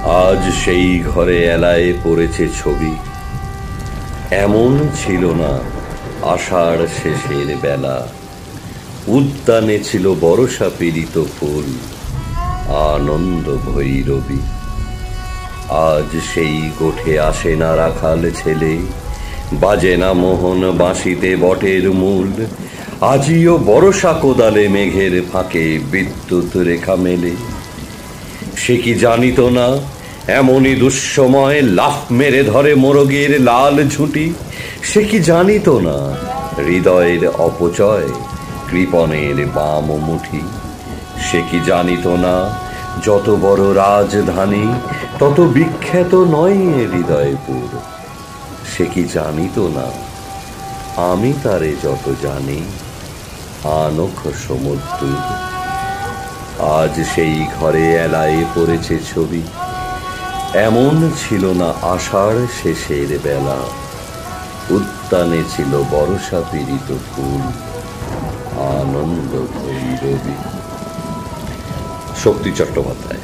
আজ সেই ঘরে এলায় পড়েছে ছবি, এমন ছিল না আষাঢ় শেষের বেলা। উদ্যানে ছিল বরষা পীড়িত ফুল, আনন্দ ভৈরবী। আজ সেই গোঠে আসে না রাখাল ছেলে, বাজে না মোহন বাঁশিতে বটের মূল। আজিও বরষা কোদালে মেঘের ফাঁকে বিদ্যুৎ রেখা মেলে। সে কি জানিত না এমনই দুঃসময় লাফ মেরে ধরে মোরগের লাল ঝুঁটি? সে কি জানিত না হৃদয়ের অপচয় কৃপণের বাম মুঠি? সে কি জানিত না যত বড় রাজধানী তত বিখ্যাত নয় হৃদয়পুর? সে কি জানিত না আমি তারে যত জানি আনখ সমুদ্র। আজ সেই ঘরে এলায় পড়েছে ছবি, এমন ছিল না আষাঢ় শেষের বেলা। উদ্যানে ছিল বরষা পীড়িত ফুল, আনন্দ ভৈরবী। শক্তি চট্টোপাধ্যায়।